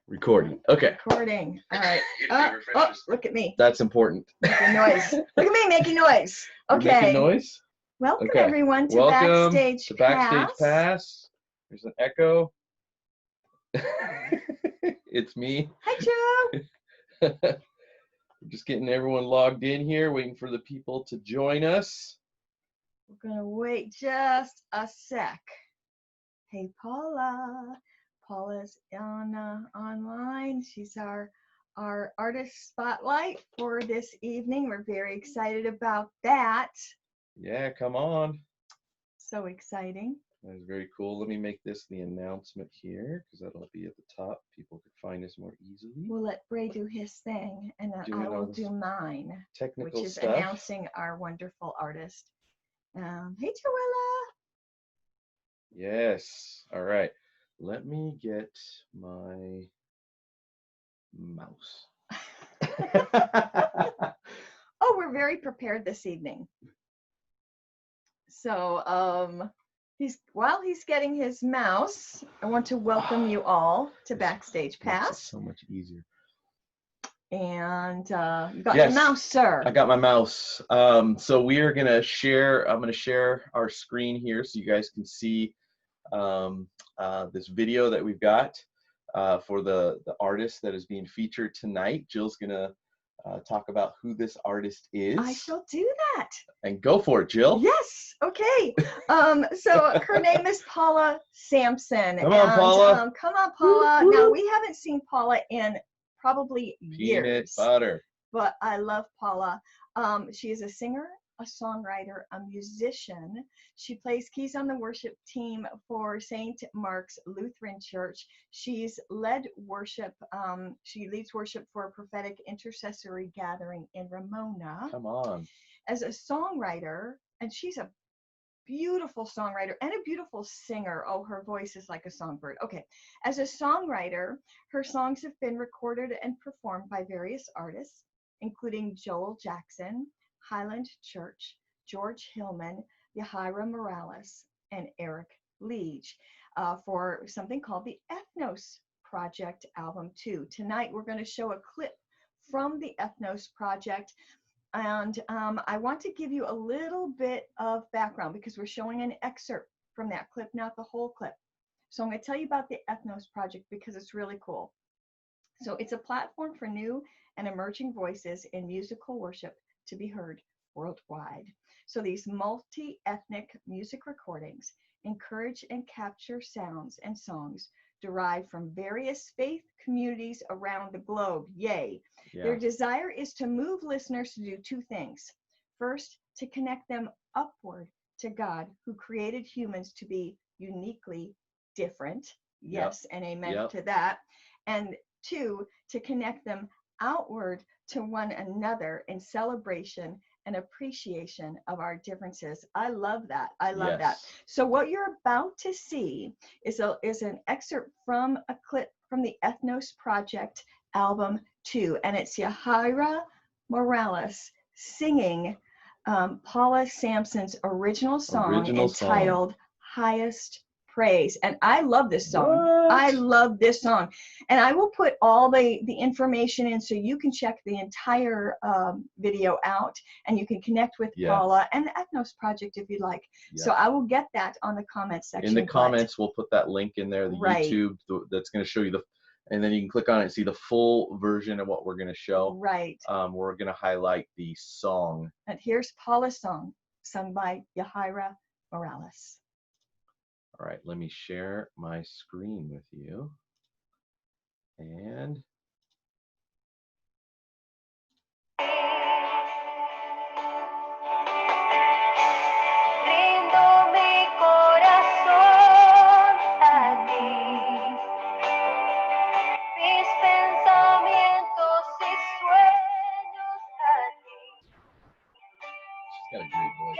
Recording. Okay. Recording. All right. Oh, look at me. That's important. All right. Oh, look at me. That's important. Making noise. Look at me making noise. Okay. You're making noise? Welcome Okay. everyone to Welcome BackStage to BackStage Pass. There's an echo. It's me. Hi, Joe. We're just getting everyone logged in here, waiting for the people to join us. We're going to wait just a sec. Hey, Paula. Paula's online. She's our artist spotlight for this evening. We're very excited about that. Yeah, come on. So exciting. That is very cool. Let me make this the announcement here because that'll be at the top. People can find us more easily. We'll let Brae do his thing, and then I will do mine, technical which is stuff. announcing our wonderful artist. Hey, Joella. Yes. All right. Let me get my mouse. Oh, we're very prepared this evening. So while he's getting his mouse, I want to welcome you all to BackStage Pass. It's so much easier. And you got your mouse, sir. I got my mouse. So we are gonna share. I'm gonna share our screen here so you guys can see this video that we've got for the artist that is being featured tonight. Jill's gonna talk about who this artist is. I shall do that. And go for it, Jill. Yes. Okay. So her name is Paula Sampson. Come on, Paula. Come on, Paula. Woo, woo. Now we haven't seen Paula in probably years. Peanut butter. But I love Paula. She is a singer, a songwriter, a musician. She plays keys on the worship team for St. Mark's Lutheran Church. She's led worship. She leads worship for a prophetic intercessory gathering in Ramona. Come on. As a songwriter, and she's a beautiful songwriter and a beautiful singer. Oh, her voice is like a songbird. Okay. As a songwriter, her songs have been recorded and performed by various artists, including Joel Jackson, Highland Church, George Hillman, Yahira Morales, and Eric Leach for something called the Ethnos Project Album 2. Tonight, we're going to show a clip from the Ethnos Project. And I want to give you a little bit of background because we're showing an excerpt from that clip, not the whole clip. So I'm going to tell you about the Ethnos Project because it's really cool. So it's a platform for new and emerging voices in musical worship to be heard worldwide. So these multi-ethnic music recordings encourage and capture sounds and songs derived from various faith communities around the globe. Yay. Yeah. Their desire is to move listeners to do two things. First, to connect them upward to God, who created humans to be uniquely different. Yes, and amen to that. And two, to connect them outward to one another in celebration and appreciation of our differences. I love that. I love that. So what you're about to see is an excerpt from a clip from the Ethnos Project Album 2, and it's Yahira Morales singing Paula Sampson's original song entitled Highest Praise. And I love this song. What? I love this song. And I will put all the information in so you can check the entire video out and you can connect with Paula and the Ethnos Project if you'd like. So I will get that on the comments section. In the comments, we'll put that link in there, the YouTube that's going to show you and then you can click on it and see the full version of what we're going to show. Right. We're going to highlight the song. And here's Paula's song, sung by Yahira Morales. All right, let me share my screen with you. And she's got a great voice.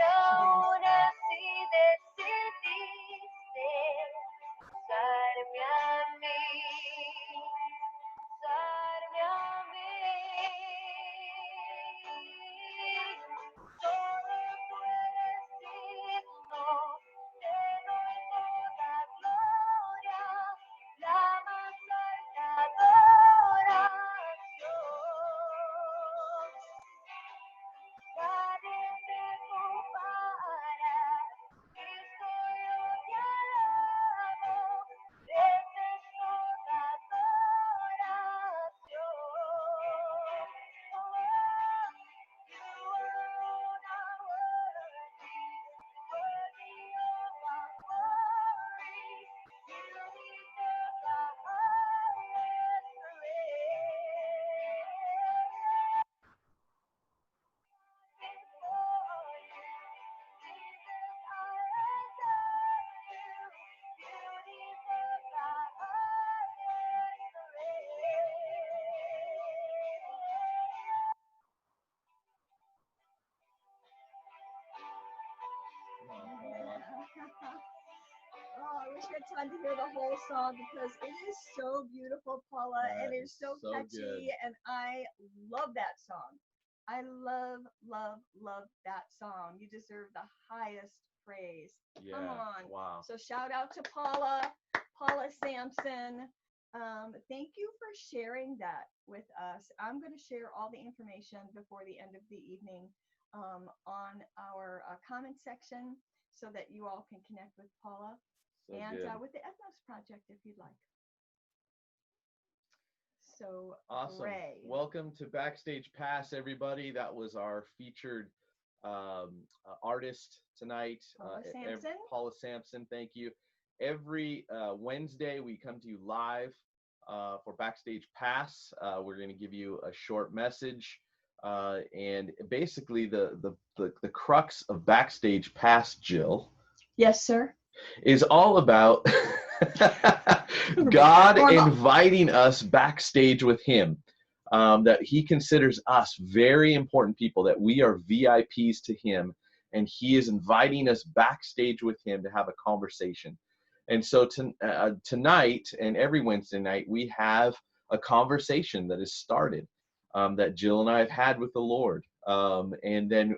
glad to hear the whole song because it is so beautiful, Paula, and it is so catchy, good. and I love that song. I love, love, love that song. You deserve the highest praise. Yeah. Come on. Wow. So shout out to Paula Sampson. Thank you for sharing that with us. I'm going to share all the information before the end of the evening on our comment section so that you all can connect with Paula and with the Ethnos Project if you'd like. So awesome. Brae. Welcome to Backstage Pass, everybody. That was our featured artist tonight, Paula Sampson. Thank you. Every Wednesday we come to you live for Backstage Pass. We're going to give you a short message, and basically the crux of Backstage Pass, Jill. Yes, sir. Is all about God inviting us backstage with him, that he considers us very important people, that we are VIPs to him, and he is inviting us backstage with him to have a conversation. And so tonight and every Wednesday night, we have a conversation that is started, that Jill and I have had with the Lord. And then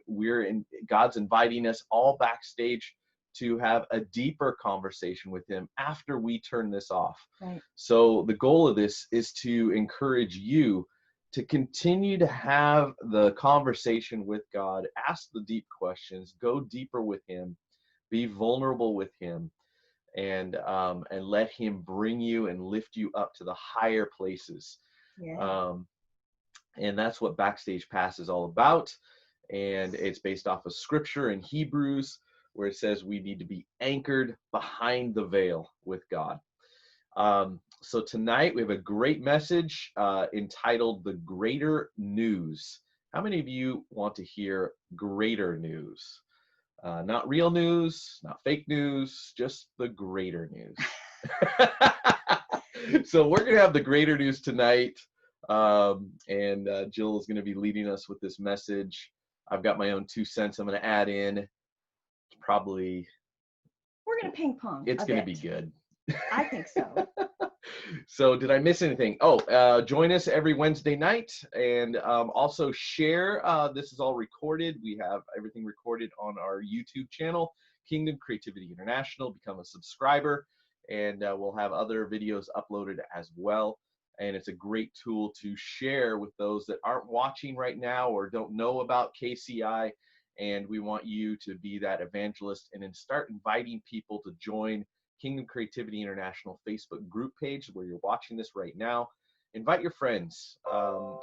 God's inviting us all backstage to have a deeper conversation with him after we turn this off. Right. So the goal of this is to encourage you to continue to have the conversation with God, ask the deep questions, go deeper with him, be vulnerable with him, and let him bring you and lift you up to the higher places. Yeah. And that's what Backstage Pass is all about. And it's based off of scripture in Hebrews, where it says we need to be anchored behind the veil with God. So tonight we have a great message entitled The Greater News. How many of you want to hear greater news? Not real news, not fake news, just the greater news. So we're going to have the greater news tonight. And Jill is going to be leading us with this message. I've got my own 2 cents I'm going to add in. Probably we're going to ping pong. It's going to be good. I think so. So did I miss anything? Join us every Wednesday night, and also share. This is all recorded. We have everything recorded on our YouTube channel, Kingdom Creativity International. Become a subscriber, and we'll have other videos uploaded as well. And it's a great tool to share with those that aren't watching right now or don't know about KCI. And we want you to be that evangelist and then start inviting people to join Kingdom Creativity International Facebook group page where you're watching this right now. Invite your friends.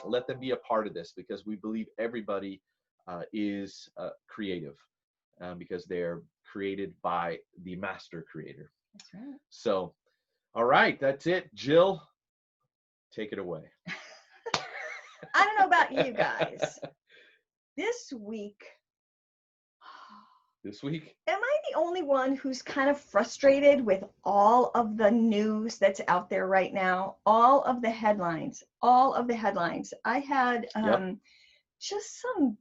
Let them be a part of this, because we believe everybody is creative, because they're created by the master creator. That's right. So, all right, that's it. Jill, take it away. I don't know about you guys. This week, am I the only one who's kind of frustrated with all of the news that's out there right now? All of the headlines. I had just some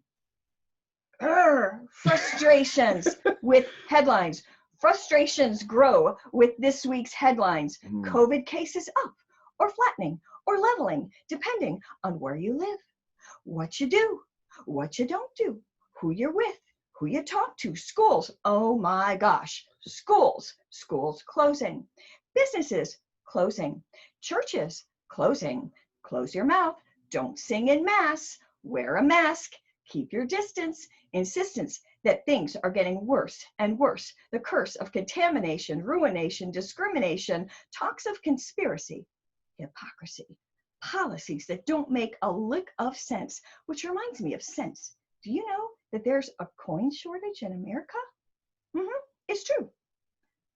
frustrations with headlines. Frustrations grow with this week's headlines. COVID cases up or flattening or leveling, depending on where you live, what you do, what you don't do, who you're with, who you talk to. Schools, oh my gosh, schools closing, businesses closing, churches closing. Close your mouth, don't sing in mass, wear a mask, keep your distance, insistence that things are getting worse and worse, the curse of contamination, ruination, discrimination, talks of conspiracy, hypocrisy, policies that don't make a lick of sense, which reminds me of sense. Do you know that there's a coin shortage in America? It's true.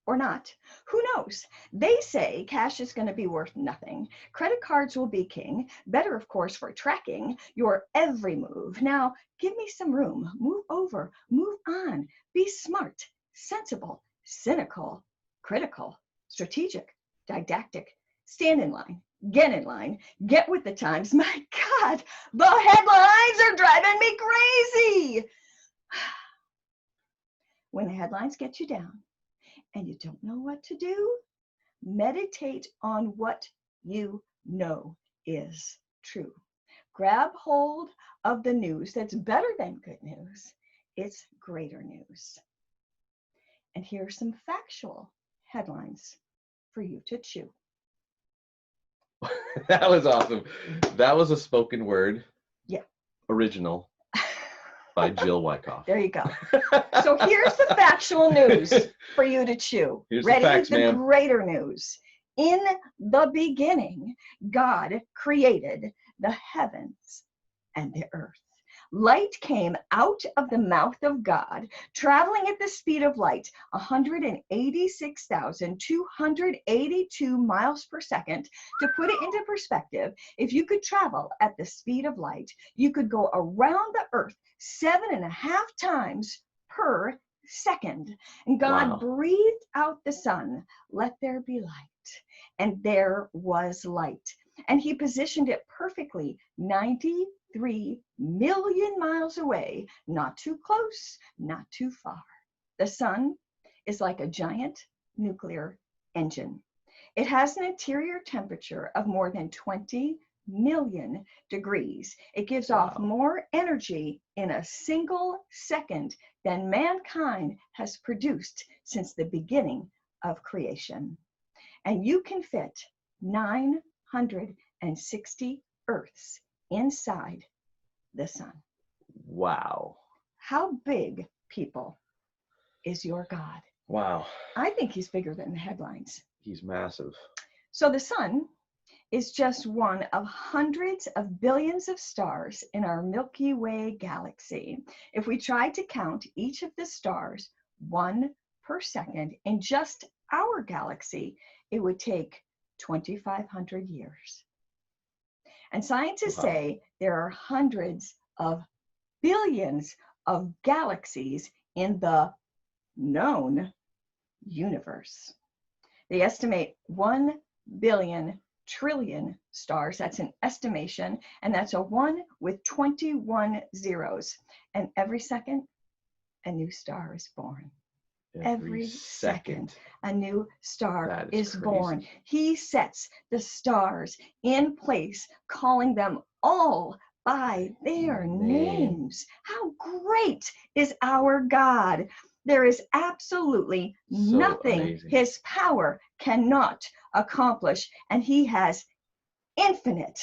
Or not. Who knows? They say cash is going to be worth nothing. Credit cards will be king. Better, of course, for tracking your every move. Now, give me some room. Move over. Move on. Be smart, sensible, cynical, critical, strategic, didactic. Stand in line. Get in line. Get with the times. My God, the headlines are driving me crazy. When the headlines get you down and you don't know what to do, Meditate on what you know is true. Grab hold of the news that's better than good news. It's greater news. And here's some factual headlines for you to chew. That was awesome. That was a spoken word. Yeah. Original by Jill Wyckoff. There you go. So here's the factual news for you to chew. Here's Ready? the facts, ma'am. Greater news. In the beginning, God created the heavens and the earth. Light came out of the mouth of God, traveling at the speed of light, 186,282 miles per second. To put it into perspective, if you could travel at the speed of light, you could go around the earth 7.5 times per second. And God breathed out the sun, let there be light. And there was light. And he positioned it perfectly 93 million miles away, not too close, not too far. The sun is like a giant nuclear engine. It has an interior temperature of more than 20 million degrees. It gives off more energy in a single second than mankind has produced since the beginning of creation. And you can fit 960 Earths inside the sun. Wow. How big, people, is your God? Wow. I think he's bigger than the headlines. He's massive. So the sun is just one of hundreds of billions of stars in our Milky Way galaxy. If we tried to count each of the stars, one per second, in just our galaxy, it would take 2,500 years. And scientists say there are hundreds of billions of galaxies in the known universe. They estimate 1 billion trillion stars. That's an estimation, and that's a 1 with 21 zeros. And every second, a new star is born. Every second, a new star is born. He sets the stars in place, calling them all by their names. How great is our God? There is absolutely nothing amazing. His power cannot accomplish, and he has infinite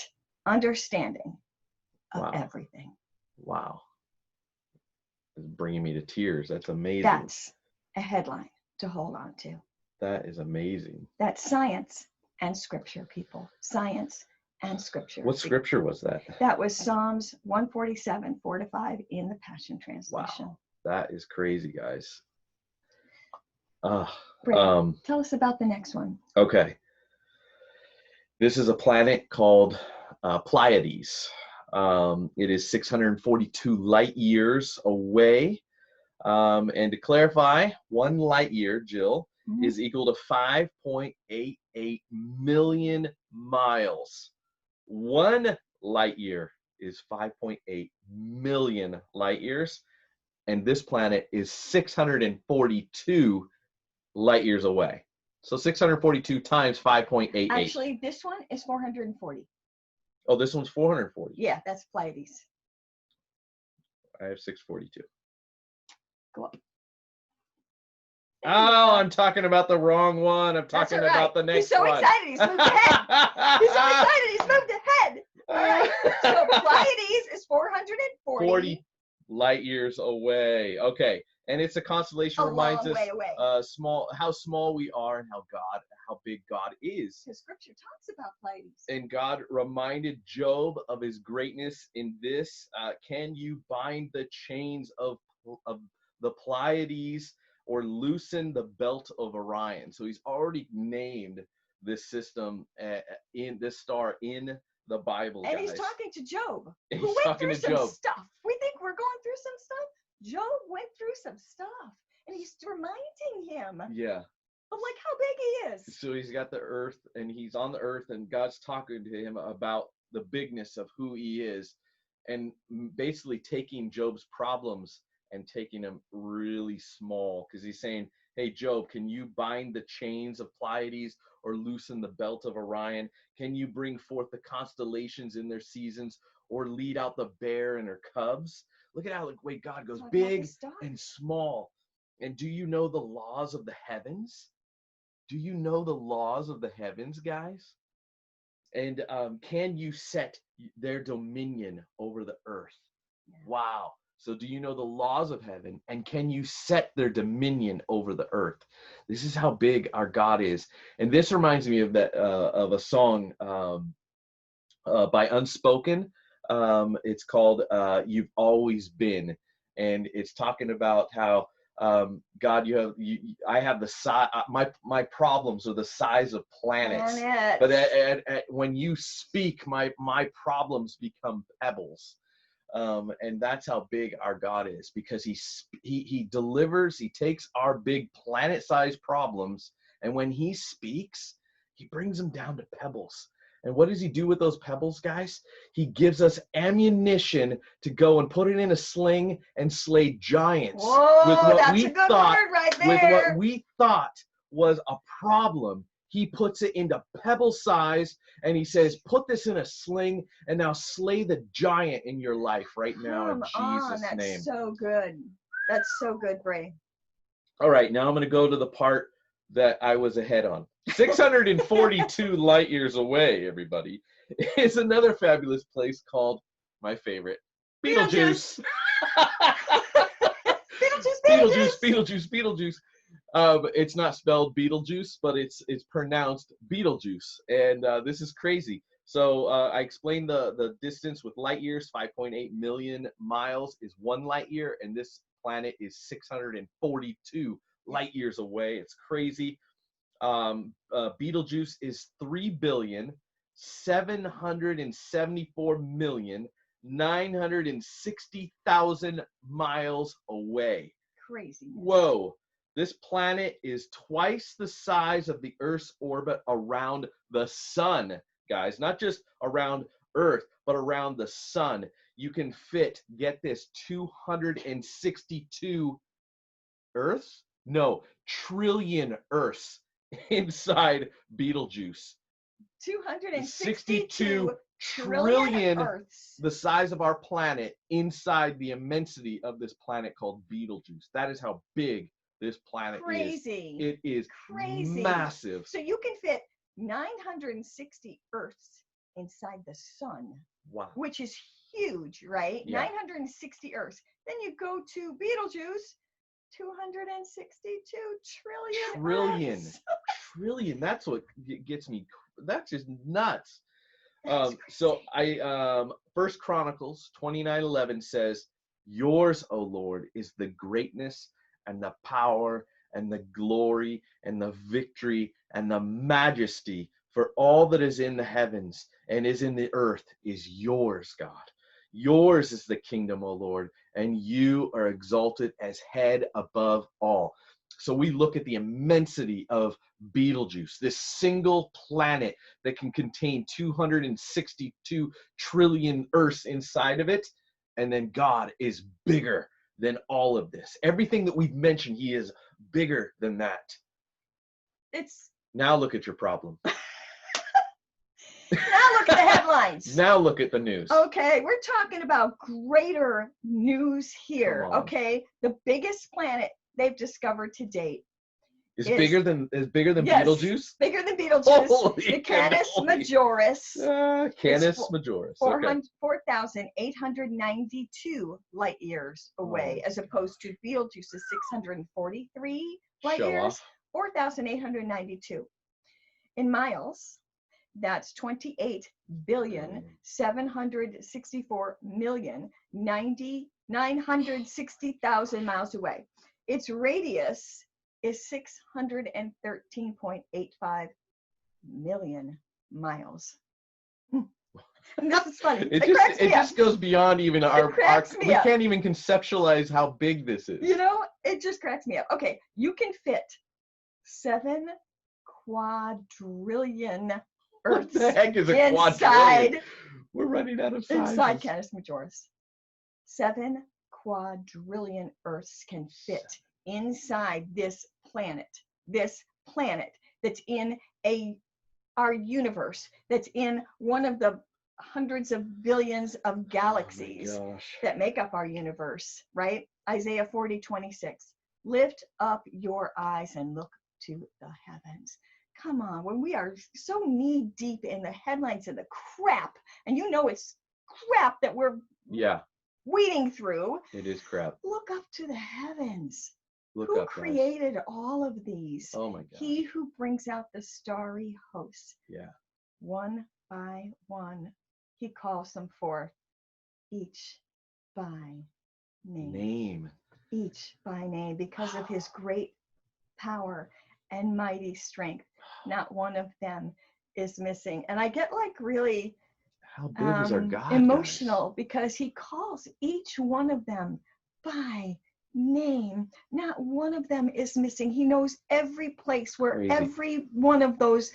understanding of everything. Wow. It's bringing me to tears. That's amazing. That's a headline to hold on to. That is amazing. That's science and scripture, people. Science and scripture. What scripture was that? That was Psalms 147, 4-5 in the Passion Translation. Wow. That is crazy, guys. Brae, tell us about the next one. Okay. This is a planet called Pleiades. It is 642 light years away. And to clarify, 1 light year, Jill, is equal to 5.88 million miles. 1 light year is 5.8 million light years. And this planet is 642 light years away. So 642 times 5.88. Actually, this one is 440. Oh, this one's 440. Yeah, that's Pleiades. I have 642. Go up. Oh, I'm talking about the wrong one. I'm talking about the next one. He's so excited. He's moved ahead. He's so excited. He's moved ahead. All right. So Pleiades is 440 light years away. Okay. And it's a constellation reminds us how small we are and how big God is. The scripture talks about Pleiades. And God reminded Job of his greatness in this. Can you bind the chains of the Pleiades or loosen the belt of Orion? So he's already named this system in this star in the Bible. And guys. He's talking to Job, and who went through some stuff. We think we're going through some stuff. Job went through some stuff, and he's reminding him of like how big he is. So he's got the earth, and he's on the earth, and God's talking to him about the bigness of who he is, and basically taking Job's problems and taking them really small, because he's saying, Hey, Job, can you bind the chains of Pleiades or loosen the belt of Orion? Can you bring forth the constellations in their seasons or lead out the bear and her cubs? Look at how the way God goes big and small. And do you know the laws of the heavens? Do you know the laws of the heavens, guys? And can you set their dominion over the earth? Yeah. Wow. So do you know the laws of heaven, and can you set their dominion over the earth? This is how big our God is. And this reminds me of that of a song by Unspoken. It's called "You've Always Been," and it's talking about how God, I have the size. My problems are the size of planets. But when you speak, my problems become pebbles. And that's how big our God is, because he delivers. He takes our big planet-sized problems, and when he speaks, he brings them down to pebbles. And what does he do with those pebbles, guys? He gives us ammunition to go and put it in a sling and slay giants. Whoa, with what that's we a good thought, word right there. With what we thought was a problem, he puts it into pebble size, and he says, put this in a sling and now slay the giant in your life right now in Jesus' name. That's so good. That's so good, Brae. All right, now I'm going to go to the part that I was ahead on. 642 light years away, everybody, is another fabulous place called my favorite, Betelgeuse. Betelgeuse. It's not spelled Beetlejuice, but it's pronounced Betelgeuse, and this is crazy. So I explained the distance with light years. 5.8 million miles is 1 light year, and this planet is 642 light years away. It's crazy. Betelgeuse is 3,774,960,000 miles away. Crazy. Whoa. This planet is twice the size of the Earth's orbit around the sun, guys. Not just around Earth, but around the sun. You can fit, get this, 262 Earths? No, trillion Earths inside Betelgeuse. 262 trillion Earths. The size of our planet inside the immensity of this planet called Betelgeuse. That is how big this planet is. It is crazy. Massive. So you can fit 960 Earths inside the sun. Wow. Which is huge, right? Yeah. 960 Earths. Then you go to Betelgeuse, 262 trillion. Trillion. That's what gets me. That's just nuts. So First Chronicles 29:11 says, "Yours, O Lord, is the greatness and the power and the glory and the victory and the majesty, for all that is in the heavens and is in the earth is yours, God. Yours is the kingdom, O Lord, and you are exalted as head above all." So we look at the immensity of Betelgeuse, this single planet that can contain 262 trillion Earths inside of it, and then God is bigger than all of this. Everything that we've mentioned, he is bigger than that. Now look at your problem. Now look at the headlines. Now look at the news. Okay, we're talking about greater news here. Okay, the biggest planet they've discovered to date is bigger than yes, Betelgeuse? Bigger than Betelgeuse. The Canis Majoris. Canis Majoris. 4,892 light years away, as opposed to Betelgeuse's 643 light years. 4,892. In miles, that's 28,764,960,000 miles away. Its radius is 613.85 million miles. That's funny. It just goes beyond even our we can't even conceptualize how big this is. You know, it just cracks me up. Okay, you can fit 7 quadrillion Earths. What the heck is a quadrillion? We're running out of sizes. Inside Canis Majoris. 7 quadrillion Earths can fit inside this planet that's in our universe, that's in one of the hundreds of billions of galaxies that make up our universe, right? Isaiah 40:26. Lift up your eyes and look to the heavens. Come on, when we are so knee deep in the headlines of the crap, and you know it's crap that we're weeding through. It is crap. Look up to the heavens. Look who up, created guys. all of these? Oh my God. He who brings out the starry hosts. Yeah. One by one, he calls them forth, each by name. Each by name, because of his great power and mighty strength. Not one of them is missing. And I get like really how big is our God, emotional, guys? Because he calls each one of them by name. Not one of them is missing. He knows every place where every one of those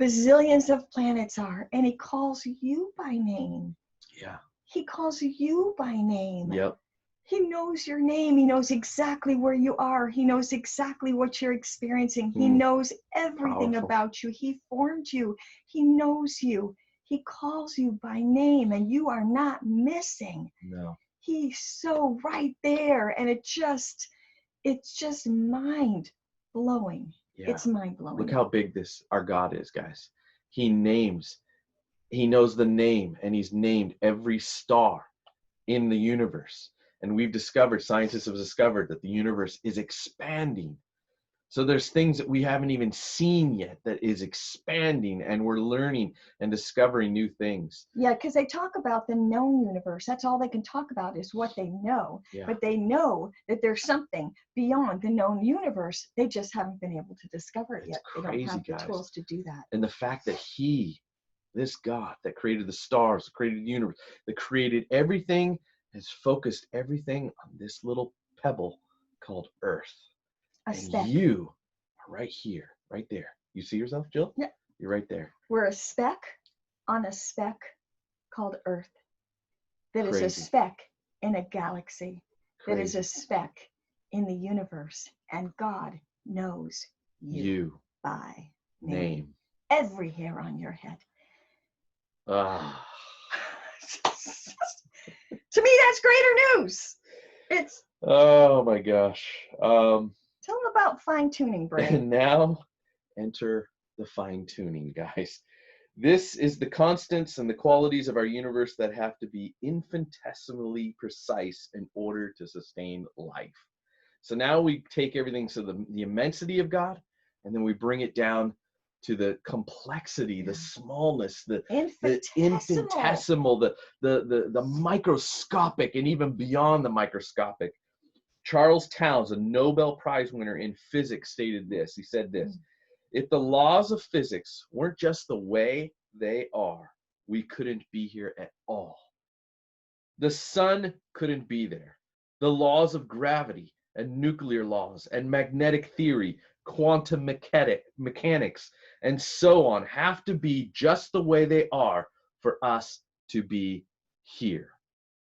bazillions of planets are, and he calls you by name. Yeah. He calls you by name. Yep. He knows your name. He knows exactly where you are. He knows exactly what you're experiencing. He knows everything about you. He formed you. He knows you. He calls you by name, and you are not missing. No. He's so right there, and it's just mind blowing. Yeah. It's mind blowing. Look how big our God is, guys. He knows the name, and he's named every star in the universe. And scientists have discovered that the universe is expanding. So there's things that we haven't even seen yet that is expanding, and we're learning and discovering new things. Yeah, because they talk about the known universe. That's all they can talk about is what they know. Yeah. But they know that there's something beyond the known universe. They just haven't been able to discover it yet. They don't have the tools to do that. And the fact that this God that created the stars, that created the universe, that created everything, has focused everything on this little pebble called Earth. A speck. You are right here, right there. You see yourself, Jill? Yeah. You're right there. We're a speck on a speck called Earth. That Crazy. is a speck in a galaxy. Crazy. That is a speck in the universe. And God knows you by name. Every hair on your head. To me, that's greater news. It's. Oh my gosh. Tell them about fine tuning, Brae. And now, enter the fine tuning, guys. This is the constants and the qualities of our universe that have to be infinitesimally precise in order to sustain life. So now we take everything, so the immensity of God, and then we bring it down to the complexity, the smallness, the infinitesimal, the microscopic, and even beyond the microscopic. Charles Townes, a Nobel Prize winner in physics, stated this. He said this: if the laws of physics weren't just the way they are, we couldn't be here at all. The sun couldn't be there. The laws of gravity and nuclear laws and magnetic theory, quantum mechanics, and so on have to be just the way they are for us to be here.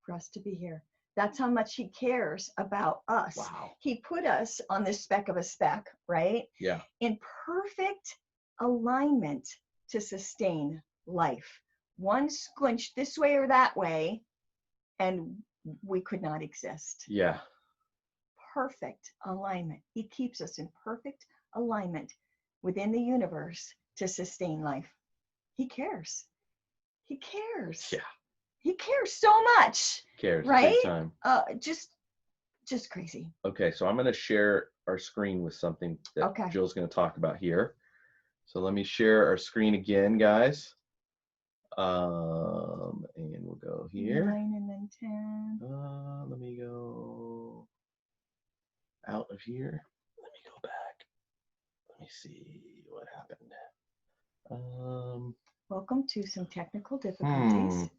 For us to be here. That's how much he cares about us. Wow. He put us on this speck of a speck, right? Yeah. In perfect alignment to sustain life. One squinched this way or that way, and we could not exist. Yeah. Perfect alignment. He keeps us in perfect alignment within the universe to sustain life. He cares. He cares. Yeah. He cares so much. Cares. Right? Big time. Just crazy. Okay, so I'm going to share our screen with something that Jill's going to talk about here. So let me share our screen again, guys. And we'll go here. 9 and then 10. Let me go out of here. Let me go back. Let me see what happened. Welcome to some technical difficulties.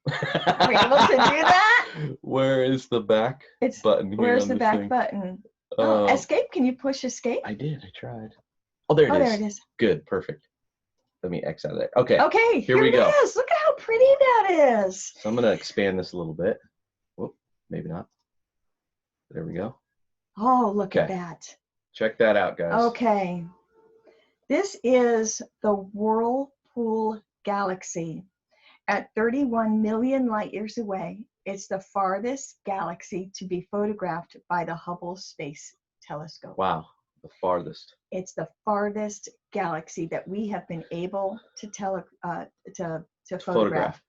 Are we able to do that? Where is the back button here? Where's the back button? Escape. Can you push escape? I did. I tried. Oh, there it is. There it is. Good. Perfect. Let me X out of there. Okay. Okay. Here we go. It is. Look at how pretty that is. So I'm going to expand this a little bit. Whoop. Maybe not. There we go. Oh, look at Okay. that. Check that out, guys. Okay. This is the Whirlpool Galaxy at 31 million light years away. It's the farthest galaxy to be photographed by the Hubble Space Telescope. Wow, the farthest. It's the farthest galaxy that we have been able to photograph.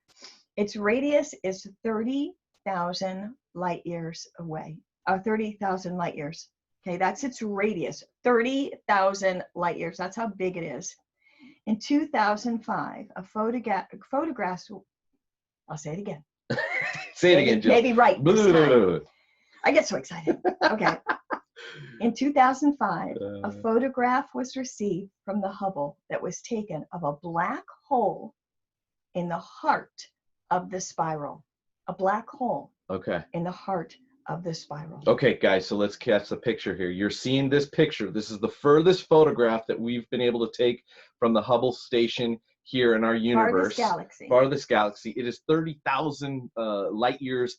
Its radius is 30,000 light years away. 30,000 light years. Okay, that's its radius. 30,000 light years. That's how big it is. In 2005, a photograph. I'll say it again. Say it again, Jill. Maybe right this time. I get so excited. Okay. In 2005, a photograph was received from the Hubble that was taken of a black hole in the heart of the spiral. A black hole. Okay. In the heart of the spiral. Okay, guys, so let's catch the picture here. You're seeing this picture. This is the furthest photograph that we've been able to take from the Hubble station here in our universe. Farthest galaxy. It is 30,000 light years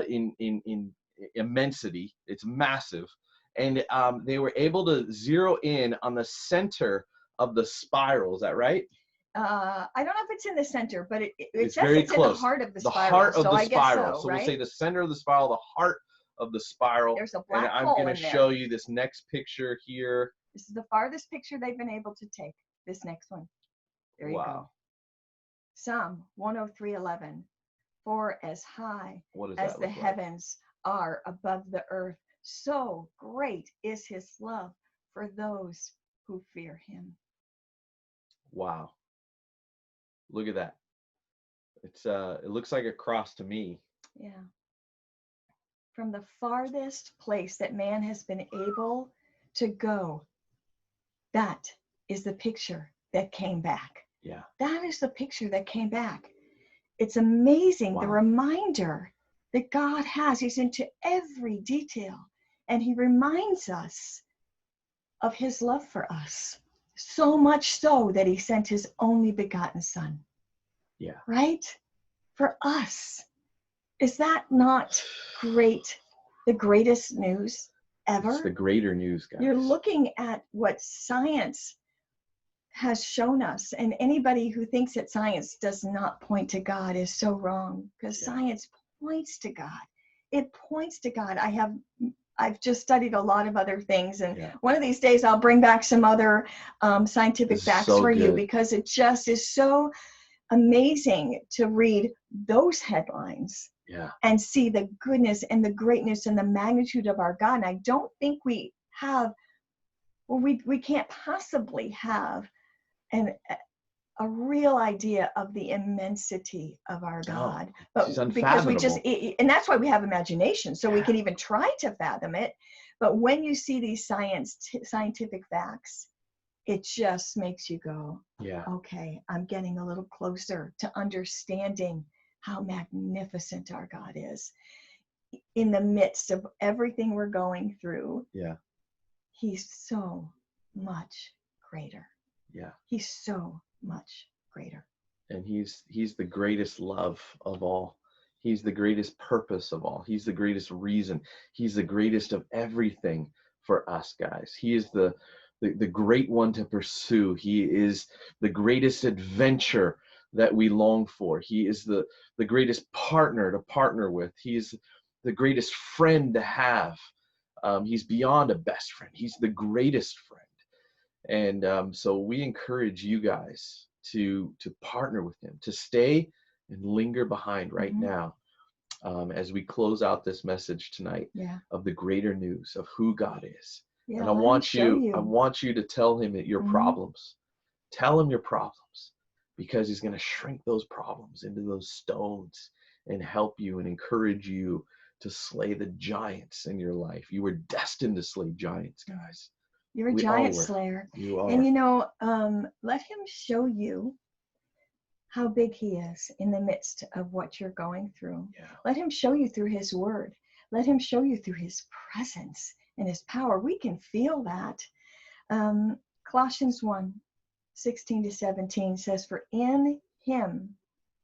in immensity. It's massive. And they were able to zero in on the center of the spiral. Is that right? I don't know if it's in the center, but it it's says very it's close. in the heart of the spiral. The heart of so the I spiral. Guess so right? We'll say the center of the spiral, the heart of the spiral. There's a black hole. And I'm going to show you this next picture here. This is the farthest picture they've been able to take. This next one. There you go. Psalm 103:11. For as high as the heavens are above the earth, so great is his love for those who fear him. Wow. Look at that. It's it looks like a cross to me. Yeah. From the farthest place that man has been able to go, that is the picture that came back. Yeah. That is the picture that came back. It's amazing, the reminder that God has. He's into every detail, and he reminds us of his love for us. So much so that he sent his only begotten son. Yeah. Right? For us. Is that not great? The greatest news ever? It's the greater news, guys. You're looking at what science has shown us, and anybody who thinks that science does not point to God is so wrong, because science points to God. It points to God. I've just studied a lot of other things, and one of these days I'll bring back some other scientific facts for you, because it just is so amazing to read those headlines and see the goodness and the greatness and the magnitude of our God. And I don't think we have, well, we can't possibly have a real idea of the immensity of our God. But because we just, and that's why we have imagination, so we can even try to fathom it. But when you see these scientific facts, it just makes you go, okay, I'm getting a little closer to understanding how magnificent our God is. In the midst of everything we're going through, he's so much greater. Yeah. He's so much greater. And he's the greatest love of all. He's the greatest purpose of all. He's the greatest reason. He's the greatest of everything for us, guys. He is the great one to pursue. He is the greatest adventure that we long for. He is the greatest partner to partner with. He's the greatest friend to have. He's beyond a best friend. He's the greatest friend. And so we encourage you guys to partner with him, to stay and linger behind right now as we close out this message tonight of the greater news of who God is. And I want you to tell him your problems. Tell him your problems, because he's going to shrink those problems into those stones and help you and encourage you to slay the giants in your life. You were destined to slay giants, guys. You're a giant slayer. You are. And let him show you how big he is in the midst of what you're going through. Let him show you through his word. Let him show you through his presence and his power. We can feel that. Colossians 1:16-17 says, for in him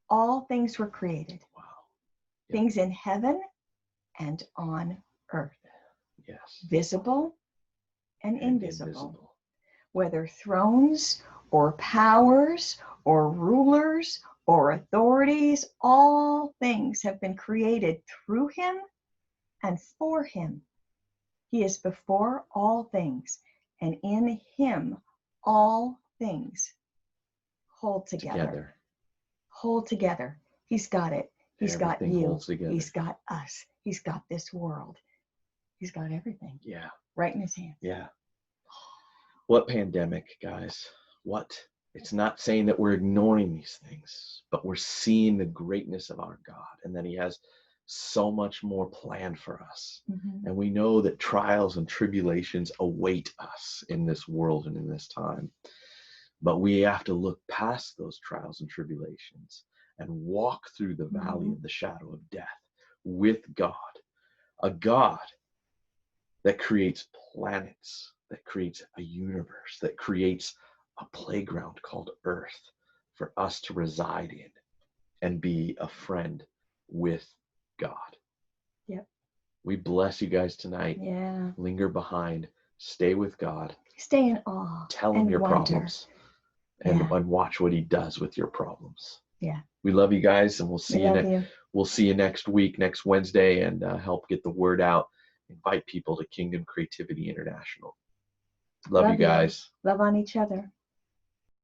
all things were created. Things in heaven and on earth. Yes. visible and invisible. Whether thrones or powers or rulers or authorities, all things have been created through him and for him. He is before all things, and in him all things hold together. Hold together. He's got it. He's got you. He's got us. He's got this world. He's got everything. Yeah. Right in his hands. Yeah. What pandemic, guys? What? It's not saying that we're ignoring these things, but we're seeing the greatness of our God and that he has so much more planned for us. Mm-hmm. And we know that trials and tribulations await us in this world and in this time. But we have to look past those trials and tribulations and walk through the valley of the shadow of death with God, a God that creates planets, that creates a universe, that creates a playground called Earth for us to reside in and be a friend with God. Yep. We bless you guys tonight. Yeah. Linger behind. Stay with God. Stay in awe. Tell him your problems. And watch what he does with your problems. Yeah. We love you guys, and we'll see you. We'll see you next week, next Wednesday, and help get the word out. Invite people to Kingdom Creativity International. Love you guys. Love on each other.